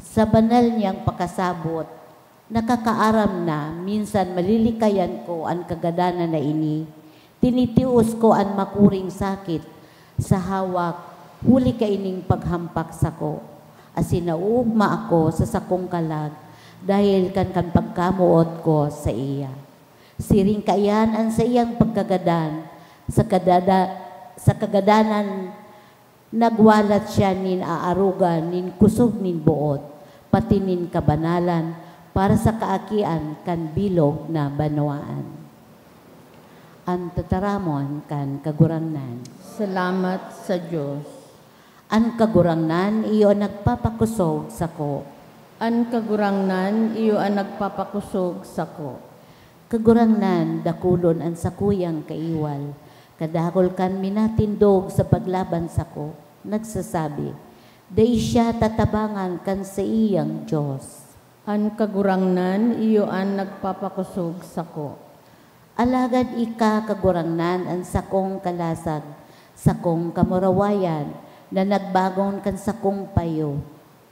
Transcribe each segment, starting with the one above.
Sa banal niyang pakasabot, nakakaaram na minsan malilikayan ko ang kagadanan na ini. Tinitius ko ang makuring sakit sa hawak, huli ka ining paghampak sa ko. Asin nauugma ako sa sakong kalag dahil kan pagkamuot ko sa iya. Siring kayan ang sa iyang pagkagadan, sa kagadanan nagwalat siya nin aarugan, nin kusog nin buot, pati nin kabanalan, para sa kaakian kan bilog na banwaan. Ang tataramon kan kagurangnan. Salamat sa Diyos. Ang kagurangnan iyo nagpapakusog sa ko. Ang kagurangnan iyo ang nagpapakusog sa ko. Kagurangnan dakulon ang sakuyang kaiwal. Kadakol kan minatindog sa paglaban sa ko. Nagsasabi, day siya tatabangan kan sa iyang Diyos. Ang kagurangnan iyo ang nagpapakusog sa ko. Alagad ika kagurangnan ang sakong kalasag, sakong kamurawayan, na nagbagon kan sakong payo.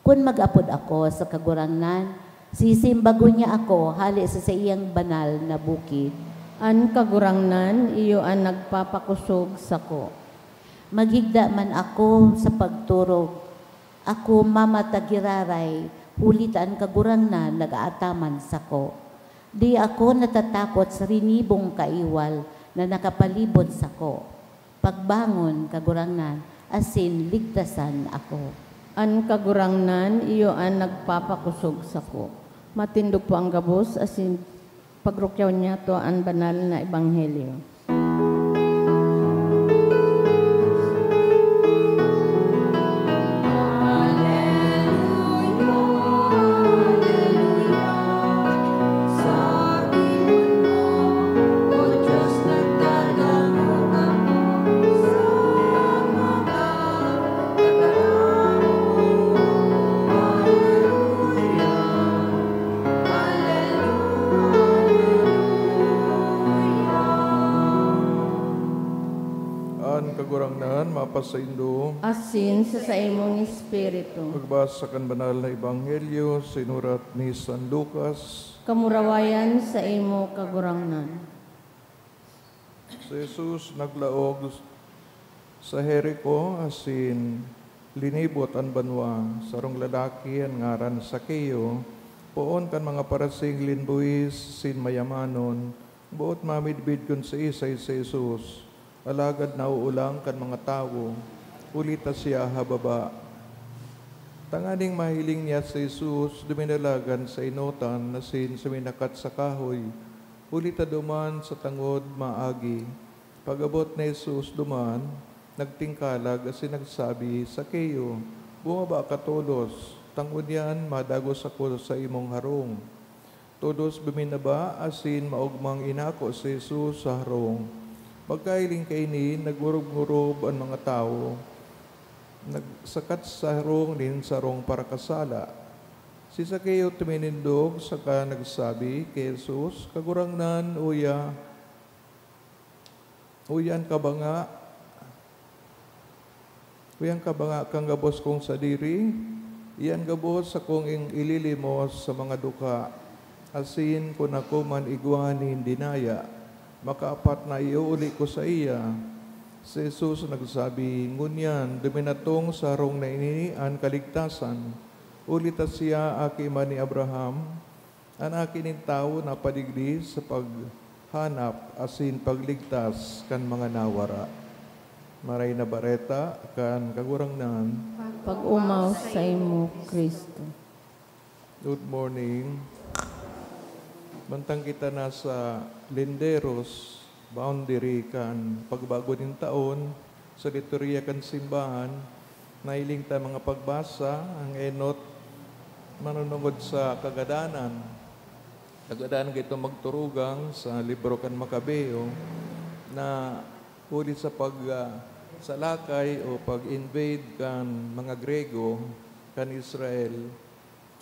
Kung mag-apod ako sa kagurangnan, sisimbago niya ako hali sa iyang banal na bukid. Ang kagurangnan iyo ang nagpapakusog sa ko. Maghigda man ako sa pagturog, ako mamatagiraray, hulit ang kagurangnan nag-aataman sa ko. Di ako natatakot sa rinibong kaiwal na nakapalibot sa ko. Pagbangon, kagurangnan, asin ligtasan ako. Ang kagurangnan iyo ang nagpapakusog sa ko. Matindog po ang gabos, asin pagrukyaw niya to ang banal na ebanghelyo. Sa Indo, asin sa imong espiritu. pagbasa kan banal na ebanghelyo sinurat ni San Lucas. Kamurawayan sa imo kagurangnan. Si Jesus naglaog sa Jericho asin linibot ang banwa sarong lalaki ang ngaran Sakeo. Poon kan mga parasing linbuis sin mayamanon buot mamidbid kun sa isay sa Jesus. Alagad nauulang kan mga tao, ulita siya hababa. Tanganing mahiling niya sa Jesus, duminalagan sa inutan na sin suminakat sa kahoy. Ulita duman sa tangod maagi. Pag-abot na Jesus duman, nagtingkalag asin nagsabi, Sakeo, bumaba ka todos. Tangod yan, madagos ako sa imong harong. Todos buminaba asin maugmang inako sa Jesus sa harong. Pagkailing kainin, nagurub-ngurub ang mga tao, nagsakat sa harong din sarong para kasala. Si Sakeo tuminindog, saka nagsabi kay Jesus, kagurangnan, uyan ka ba nga? Uyan ka ba nga kang gabos kong sadiri? Iyan gabos sa kong ililimos sa mga duka. Asin kung ako man iguanin dinaya, makaapat na iuuli ko sa iya. Si Jesus nagsabi, ngunyan, duminatong sa harong na inian kaligtasan. Ulita siya aki man ni Abraham, ang akin tao na padigdi sa paghanap asin pagligtas kan mga nawara. Maray na bareta kan kagurangnan. Pag-umaw sa imo, Kristo. Good morning. Mantang kita nasa Linderos, boundary kan pagbago ng taon, sa liturya kan simbahan, nailing ta mga pagbasa, ang enot, manunungod sa kagadanan. Kagadanan ito magturugang sa libro kan Makabeo, na huli sa salakay o pag-invade kan mga Grego, kan Israel,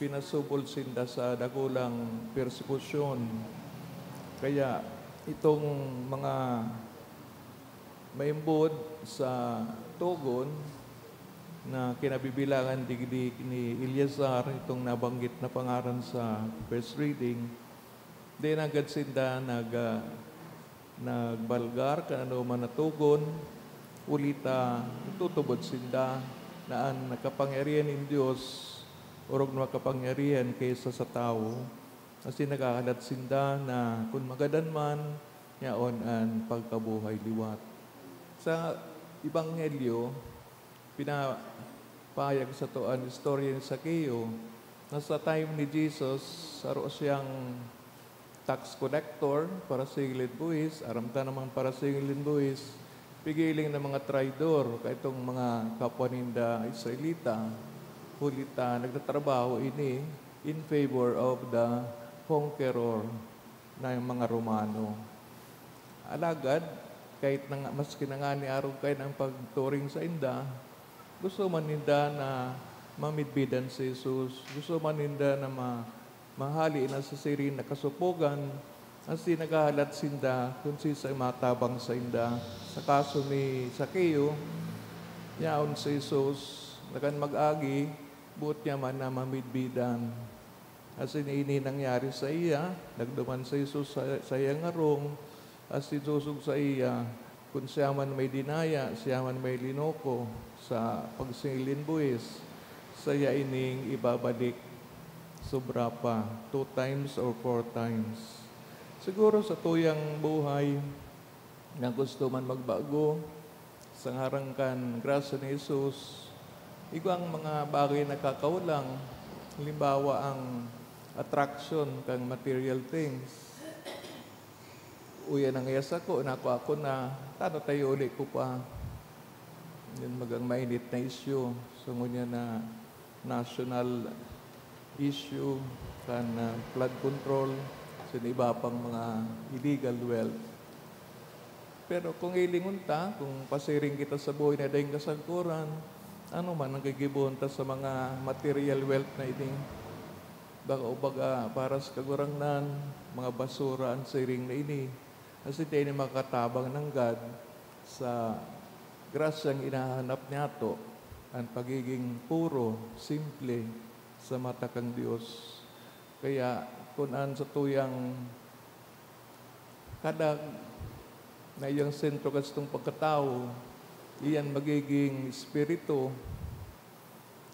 pinasubol sinda sa dagulang persekusyon. Kaya itong mga maimbod sa tugon na kinabibilangan digdig ni Eleazar, itong nabanggit na pangaran sa first reading. Di agad sinda nagbalgar, kanano man natugon, ulita, tutubod sinda, naan nakapangyarihan in Diyos, urog na makapangyarihan kaysa sa tao. Kasi nagkakalat sinda na kung magadan man, yaon ang pagkabuhay liwat. Sa Ebanghelyo, pinapayag sa toan istorya ni Zaccheo na sa time ni Jesus, saro siyang tax collector para sa ilid buwis, aramta naman para sa ilid buwis, pigiling ng mga traidor, kaitong mga kapwa ninda Israelita, hulita, nagtatrabaho ini in favor of the conqueror na yung mga Romano. Alagad, kahit maski na nga ni araw kayo ng pagturing sa inda, gusto man ninda na mamidbidan si Jesus, gusto man ninda na mahali na sa sirin na kasupugan, kasi naghahalat sinda kung sisa'y matabang sa inda. Sa kaso ni Zaccheo, yaon si Jesus, nakan mag-agi, buot niya man na mamidbidan. Kasi ini nangyari sa iya, nagduman sa Jesus sa iyang arong, as isusog sa iya, kung siya man may dinaya, siya man may linoko sa pagsingilin buwis, saya ining ibabalik sobra pa, 2 times or 4 times. Siguro sa tuyang buhay na gusto man magbago, sa ngarangkan grasya ni Jesus, igwang mga bagay na kakaulang, halimbawa ang attraction kang material things. Uyan ang iyas ako na, tano tayo ulit ko pa. Yun magang mainit na issue. So ngunya na national issue, kan flood control, iba pang mga illegal wealth. Pero kung ilingon ta, kung pasiring kita sa buhay na dahing kasagkuran, ano man ang gigibon ta sa mga material wealth na ining baga para sa kagurangnan, mga basura ang siring na ini. Kasi tayo ni makatabang ng God sa grasyang inahanap niya to, ang pagiging puro, simple sa mata kang Diyos. Kaya kung an sa tuyang kadag na iyang sentro kastong pagkatao, iyan magiging espiritu,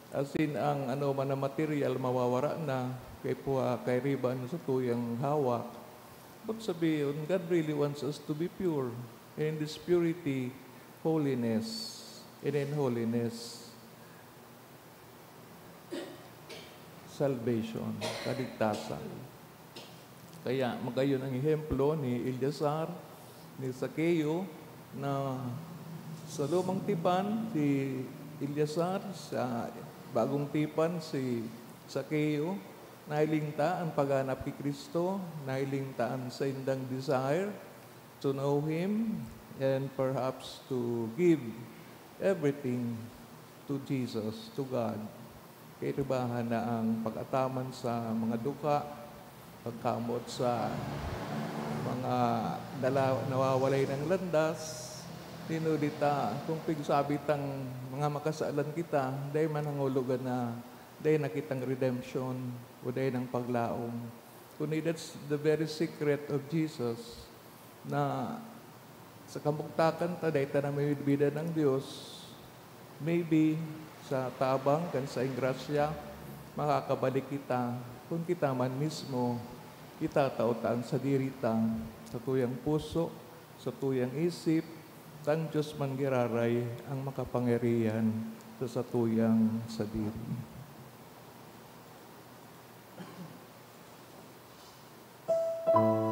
as in ang ano man na material mawawara na, kay riban sa tuyang hawak. But sabihin, God really wants us to be pure. And in this purity, holiness. And in holiness, salvation, kaligtasan. Kaya magayon ang ehemplo ni Eleazar, ni Zaccheo, na sa lumang tipan, si Eleazar, sa bagong tipan, si Zaccheo, nailingta ang paghanap kay Kristo, nailingtaan sa indang desire to know Him and perhaps to give everything to Jesus, to God. Kairibahan na ang pag-ataman sa mga duka, pagkamot sa mga nawawalay ng landas, tinulita, kung pigsabit ang mga makasalan kita, dahil manangulugan na, dahil nakitang redemption, o dahil ng paglaom. Kundi that's the very secret of Jesus, na sa kamugtakan ta, dahil ta na may bida ng Diyos, maybe sa tabang kan sa ingrasya, makakabalik kita, kung kita man mismo, itatautaan sa dirita, sa tuyang puso, sa tuyang isip, ang Diyos man giraray ang makapangyarihan sa tuyang sa diri. Ang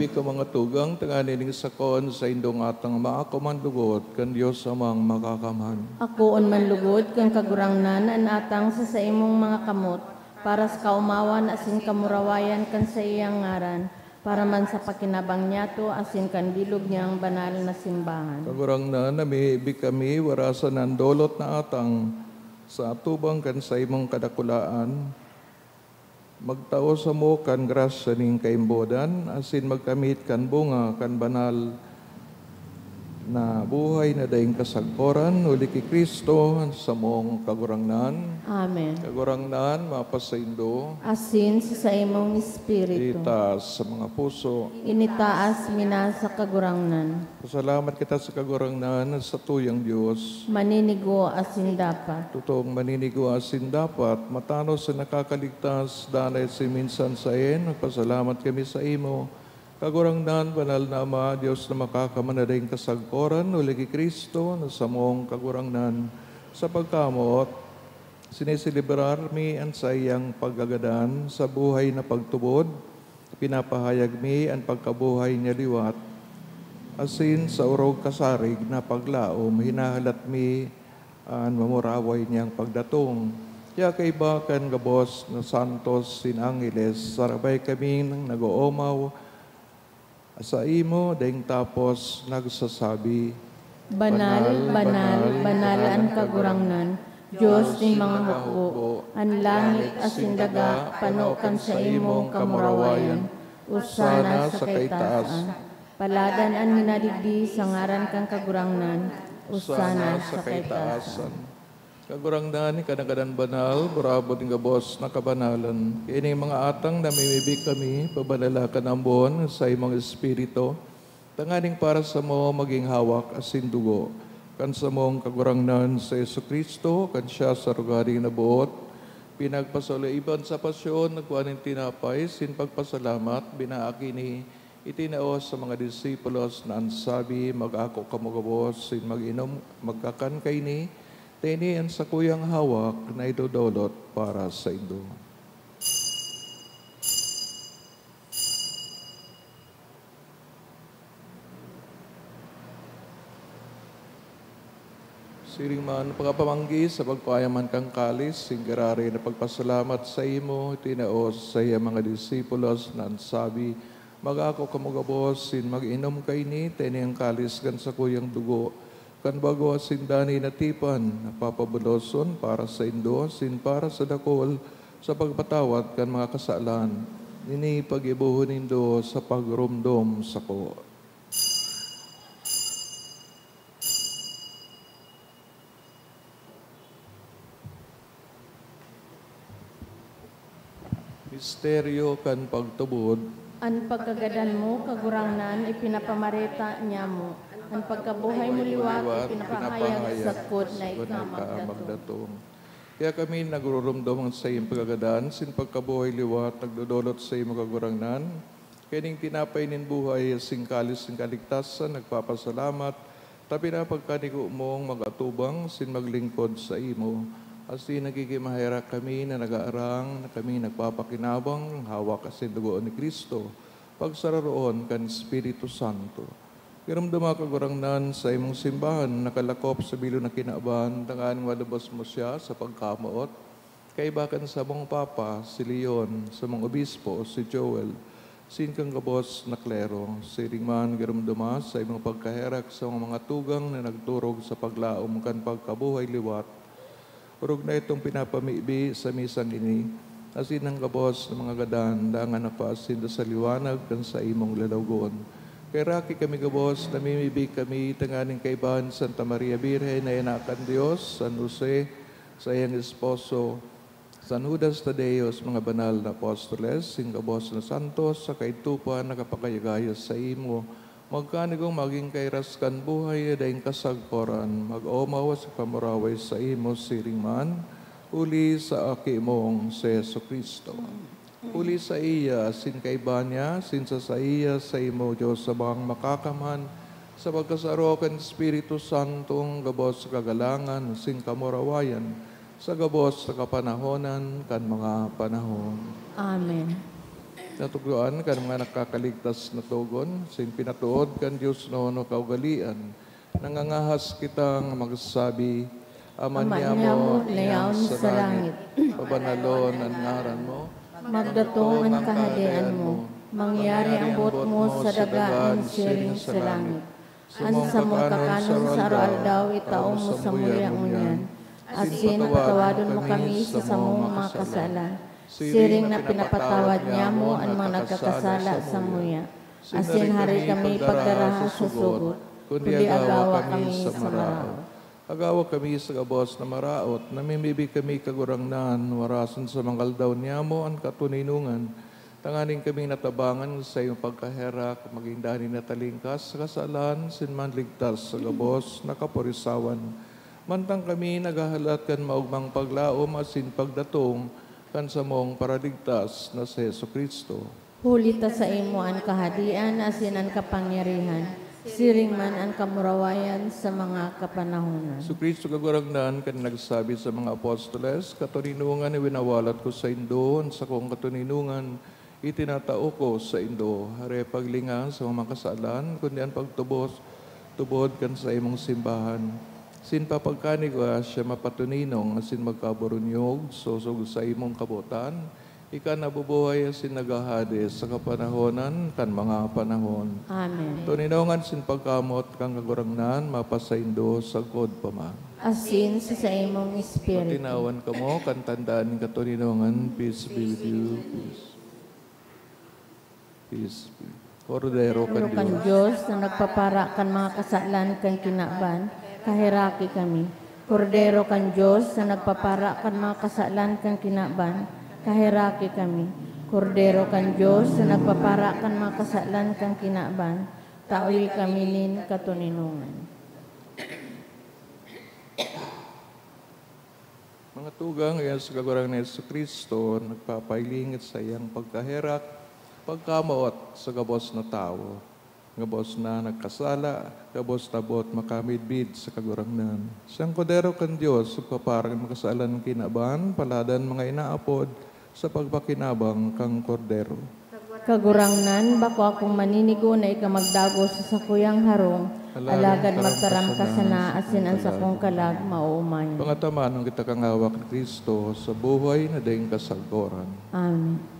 namimibig ka mga tugang, tanganin sakon sa indong atang maakumandugot, kan Diyos amang makakaman. Ako on manlugod kang kagurangnan an atang sa imong mga kamot para sa kaumawan asin kamurawayan kan sa iyang ngaran para man sa pakinabang niyato asin kan bilog niyang banal na simbahan. Kagurang na namibig kami, warasan ng dolot na atang sa atubang kan sa imong kadakulaan. Magtao sa mo kan grasya ning kaimbodan, asin magkamit kan bunga kan banal na buhay na daing kasagporan, uli ki Kristo sa mong kagurangnan. Amen. Kagurangnan, mapasaindo, Asin sa imong espiritu. itaas sa mga puso. Initaas mina sa kagurangnan. Pasalamat kita sa kagurangnan sa tuyang Diyos. Maninigo asin dapat. Totoong maninigo asin dapat, matanos sa nakakaligtas, danay si minsan sa en, pasalamat kami sa imo. Kagurangnan, banal na Ama, Diyos na makakamanaling kasagporan, uli ki Kristo, na sa mong kagurangnan, sa pagkamot, sinisilibrar mi ang sayang paggagadan sa buhay na pagtubod, pinapahayag mi ang pagkabuhay niya liwat, asin sa urog kasarig na paglaom, hinahalat mi ang mamuraway niyang pagdatong. Kaya kay bakan gabos na santos sin angeles, sarabay kaming nag-oomaw, sa imo, daing tapos nagsasabi, Banal, banal, banal ang kagurangnan. Diyos ni mga hukbo, ang langit asin daga, panokan sa imong kamurawayan. Usana sa kaitaasan. Paladan ang minadigdi sa ngaran kang kagurangnan. Usana sa kaitaasan. Kagurangnan, kanagadan banal, burabot ng gabos na kabanalan. Kini mga atang namimibig kami, pabanalakan ang buwan sa imong espiritu, tanganing para sa mo maging hawak asin dugo. Kan sa mong kagurangnan sa Jesucristo, kan siya sa rugaring na buot, pinagpasalaiban sa pasyon, nagkuhanin tinapay, sin pagpasalamat, binaaki ni itinaos sa mga disipulos na ansabi, mag-ako kamugabos, sin mag-inom, magkakan kay ni, tinian sa kuyang hawak na idodolot para sa indo. Siring man pagkapamanggi sa pagpayaman kang kalis, singgarari na pagpasalamat sa imo, tinaos sa iya mga disipulos na ansabi, mag-ako kamugabos, sin mag-inom kay ni, tiniang kalis gan sa kuyang dugo, kan bago asindani na tipan, napapabuloson para sa indo, sin para sa dakol, sa pagpatawad kan mga kasalan, nini pag-ibuhon indo sa pagrumdom sa ko. Misteryo kan pagtubod, Ang pagkagadan mo, kagurangnan, ipinapamarita niya mo. Ang pagkabuhay mo liwat, pinapahayag sa kod na ikamagdato. magdatong. Kaya kami nagururumdom sa iyong pagkagadaan, sin pagkabuhay liwat, nagdodolot sa iyong kagurangnan. Kaning tinapay nin buhay, singkalis sin kaligtasan, nagpapasalamat, tapi na pagkaniko mong magatubang, sin maglingkod sa imo. Asi nagkikimahira kami na nag-aarang, na kami nagpapakinabang, hawak asin dugoon ni Kristo, pagsararoon kan Espiritu Santo. Kiramdama kagurangnan sa imong simbahan, nakalakop sa bilo na kinaaban, tangaan wadabas mo siya sa pagkamaot, kaibakan sa mong Papa, si Leon, sa mong Obispo, si Joel, sin kang gabos na klero, siring man kiramdama sa imong pagkaherak sa mga tugang na nagturog sa paglaom kan pagkabuhay liwat, urog na itong pinapamibi sa misang ini, asin ang gabos ng mga gadan, dangan na paasin sa liwanag kan sa imong lalawgon. Kaya raki kami gabos, namimibig kami, tanganing kaibahan Santa Maria Birhen na inakan Diyos, San Jose, sa iyang esposo, San Judas Tadeos, mga banal na apostoles, sing gabos na santos, sa kaitupan, nakapakayagayos sa imo, magkanigong maging kairaskan buhay, daing kasagporan, mag-omaw sa pamuraway sa imo, siring man, uli sa aki mong si Jesucristo. Uli sa iya, sin kaiba niya, sin sa iya, sa imo, Diyos, sa bang makakaman, sa pagkasarokan Espiritu Santong, gabos sa kagalangan, sin kamurawayan, sa gabos sa kapanahonan, kan mga panahon. Amen. Natuguan kan mga nakakaligtas na tugon, sin pinatuod kan Diyos no kaugalian. Nangangahas kitang magsabi, Aman niya mo, layaon sa langit. pabanalon ang ngaran mo, Magdatong ang kahadian mo. Mangyari ang buot mo sa dagaan siring sa langit. Ansa mo kakanon sa araw-aldaw, itaong mo sa mulyang unyan. Asin patawadon mo kami sa samong mga kasalan. Siring na pinapatawad niya mo ang mga nagkakasala sa muya. Asin hari kami pagdaraha sa sugot, kundi agawa kami sa maraot. Agawa kami sa gabos na maraot, namimibi kami kagurangnan, warasan sa mangkaldaw niya mo ang katuninungan. Tanganing kami natabangan sa iyong pagkaherak, maging dani na talingkas sa kasalan, sinman ligtas sa gabos na kaporisawan. Mantang kami naghahalat kan maugmang paglaom asin pagdatong, kan sa mong paraligtas na si Yesu Kristo. Hulita sa imo ang kahadian, asin ang kapangyarihan, siring man ang kamurawayan sa mga kapanahonan. Yesu Kristo kagurangnan kan nagsabi sa mga apostoles, katuninungan ni winawalat ko sa Indo, sa kong katuninungan, itinatao ko sa Indo, hare paglingan sa mga kasalan, kundi ang tubod kan sa imong simbahan. Sin papagkani ko siya mapatuninong, asin magkaburunyog, sosog sa imong kabutan, ika nabubuhay asin nagahade sa kapanahonan, kan mga panahon. Amen. Tuninongan sin pagkamot, kang kagurangnan, mapasaindo, sagod pa man. Asin sa imong espiritu. Tinawan ka mo, kan tandaan katuninongan, peace be with you, peace. Peace be. Cordero kan Kan Diyos na nagpapara kan mga kasalan kan kinaban, kahiraki kami. Kordero kan Diyos na nagpapara kan mga kasalan kan kinaban, kahiraki kami. Kordero kan Diyos na nagpapara kan mga kasalan kan kinaban, taoy kami nin katuninungan. Mga tugang, yan sa kagurang ni Yesu Kristo, nagpapailingit sa iyang pagkahirak, pagkamaot sa gabos na tao. Gabos na nagkasala, gabos na bot makamidbid sa kagurangnan. Siyang kodero kan Diyos, paparang makasalan kinaban, paladan mga inaapod, sa pagpakinabang kang kordero. Kagurangnan, bako akong maninigo na ikamagdago sa sakuyang harong, alagad magtaram ka sana, asin ang sakong kalag mauumay. Pangataman ng kita kang hawak ni Kristo sa buhay na daing kasagdoran. Amen.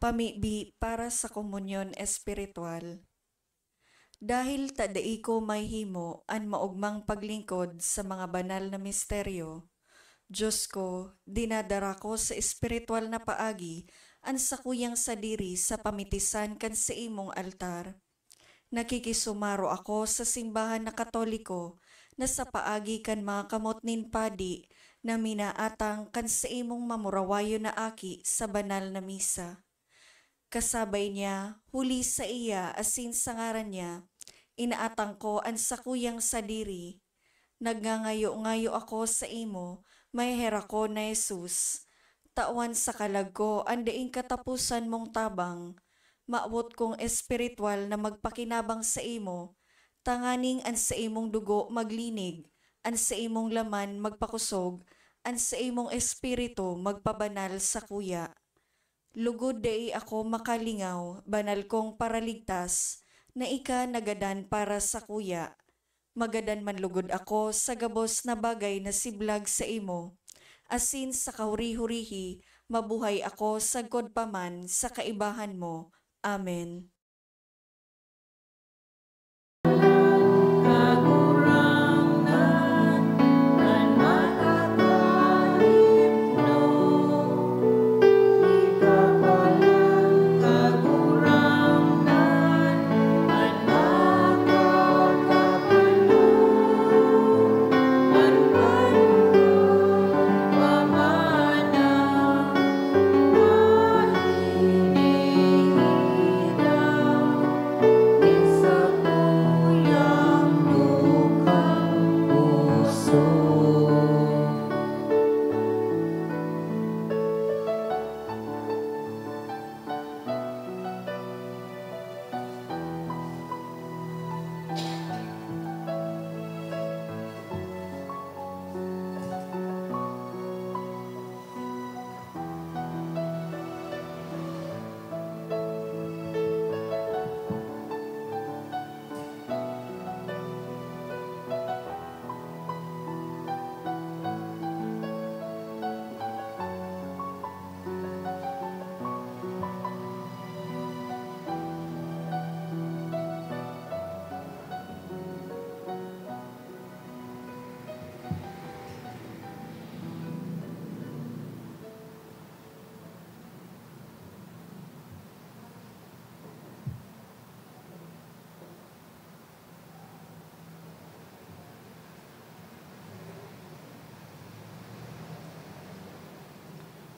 Pamibi para sa komunyon espiritual. Dahil tadai ko may himo an maugmang paglingkod sa mga banal na misteryo, Diyos ko, dinadara ko sa espiritual na paagi an sakuyang sadiri sa pamitisan kan sa imong altar. Nakikisumaro ako sa simbahan na Katoliko na sa paagi kan mga kamot nin padi na minaatang kan sa imong mamurawayo na aki sa banal na misa. Kasabay niya, huli sa iya asin sa ngaran niya, inaatang ko ang sakuyang sadiri. Nagngangayo-ngayo ako sa imo, may hera ko na Jesus. Tawan sa kalag ko, ang daing katapusan mong tabang. Maawot kong espiritual na magpakinabang sa imo, tanganing an sa imong dugo maglinig, an sa imong laman magpakusog, an sa imong espiritu magpabanal sa kuya. Lugod dai ako makalingaw, banal kong paraligtas, na ika nagadan para sa kuya. Magadan man lugod ako sa gabos na bagay na siblag sa imo. Asin sa kahuri-hurihi, mabuhay ako sa godpaman sa kaibahan mo. Amen.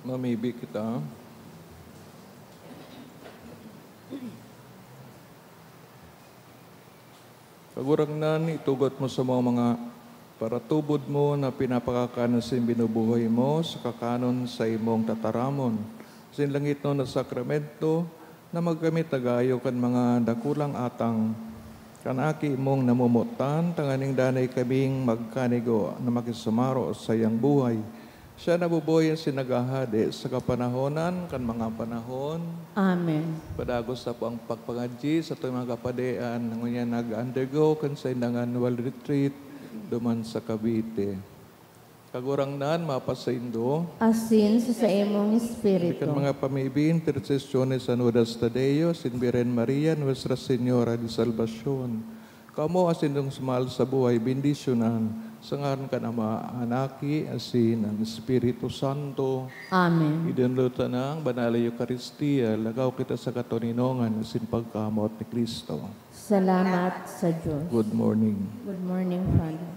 Mamibi kita. Kagurangnan, itugot mo sa mga paratubod mo na pinapakakanan sa binubuhay mo sa kakanon sa imong tataramon. Sinlangit no na sakramento na magkamit tagayo kan mga dakulang atang kanaki mong namumutan, tanganing danay kaming magkanigo na makisumaro sa iyang buhay. Siya nabubuhay sinagahade sa kapanahonan kan mga panahon. Amen. Padagos na po ang pagpangadji sa itong mga kapadean nang nag-undergo kan sa indang annual retreat duman sa Cavite. Kagurangnan, mapasaindo. Asin sa imong espiritu. Ikan mga pamibi, intercessiones anudas Tadeo, sin Virgen Maria, Nuestra Señora de Salvacion. Kamo asindong sumal sa buhay, bendisyonan, sangaran ka na maanaki, asin ang Espiritu Santo. Amen. Idinluta ng Banal na Eucharistia, lagaw kita sa katoninongan, asin pagkamot ni Kristo. Salamat sa Diyos. Good morning. Good morning, Father.